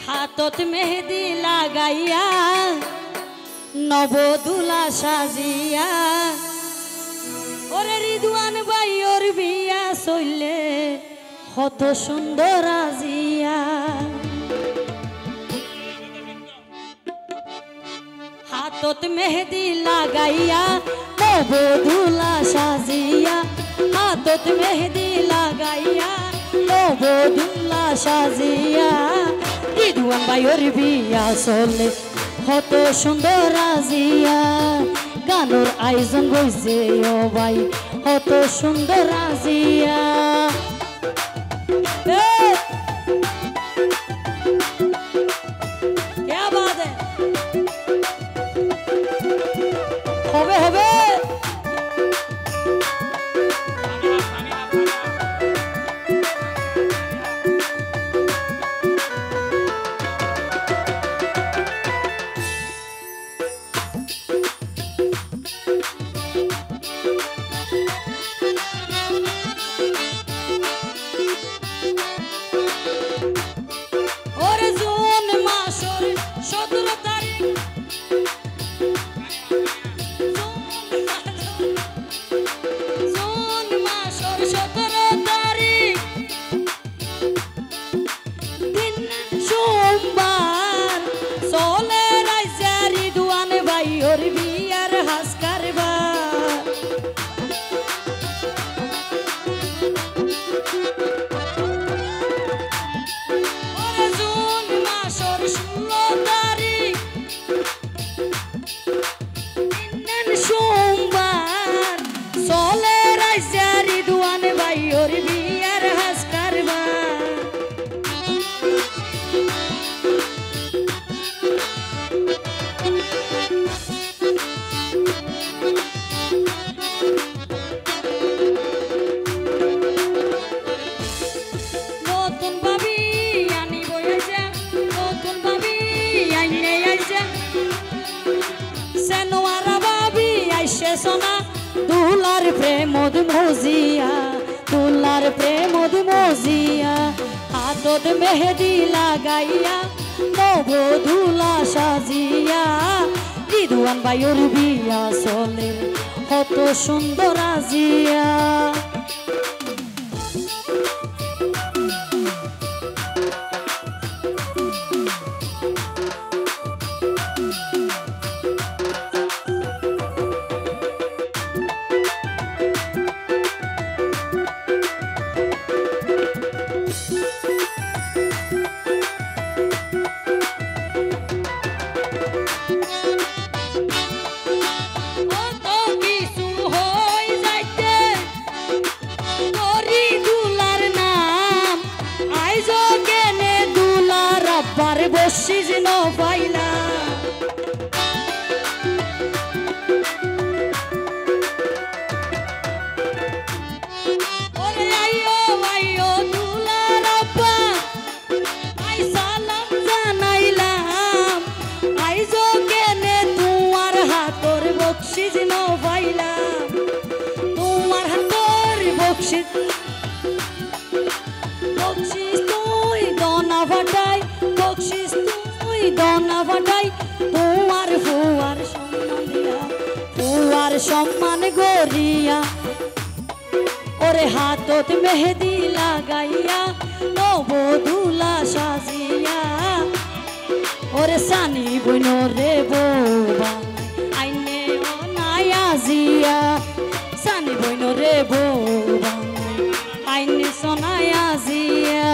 হাতত মেহেদি লাগাইয়া নবদুলা সাজিয়া ওরে রিদওয়ান ভাই ওর বিয়া চললে কত সুন্দর আজিয়া হাতত মেহেদি লাগাইয়া নবদুলা সাজিয়া হাতত মেহেদি লাগাইয়া নবদুলা সাজিয়া রিদওয়ান ভাই ওর বিয়া চললে কত সুন্দর আজিয়া গানোর আয়োজন হইছে ও ভাই কত সুন্দর আজিয়া क्या बात है হবে হবে সোনা দুলার প্রেমদ মজিয়া দুলার প্রেমদ মজিয়া হাতত মেহেদি লাগাইয়া নবদুলা সাজিয়া রিদওয়ান ভাইয়ের বিয়া চলে কত সুন্দর আজিয়া বসিস ন পাইলা ওরে আইও আইও দুলার আব্বা আই সালাম জানাইলাম আইজো কেনে তোমার হাতর বকশিস ন পাইলাম তোমার হাতর বকশিস বকশিস তুই দনা ফাটাই বকশিস তুই দনা ফাটাই তোমার ফুয়ার সম্মান দিয়া ফুয়ার সম্মান গরিয়া ওরে হাতত মেহেদি লাগাইয়া নবদুলা সাজিয়া ওরে সানি বইন রে বৌবা আইনে ও নায়াজিয়া সানি বইন রে বৌবা আইনে সোনায়াজিয়া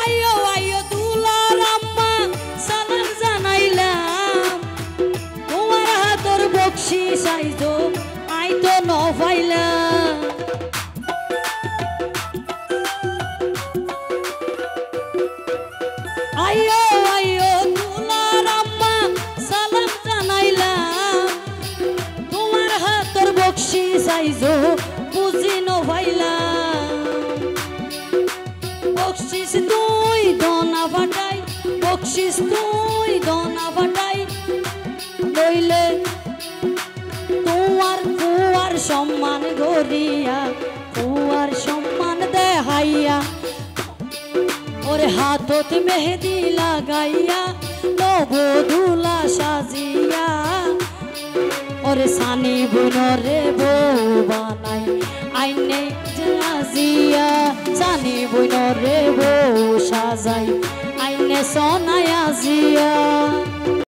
আইও আইও দুলার বকশিস তুই দনা ফাটাই বকশিস তুই দনা ফাটাই লইলে তোমার ফুয়ার সম্মান গড়িয়া ফুয়ার সম্মান দেহাইয়া ওরে হাতত মেহেদি লাগাইয়া নবধুলা সাজিয়া ওরে সানি বুনরে বউ বানাই আইনে রাজিয়া সানি বুনরে বউ সাজাই আইনে সোনায়া জিয়া।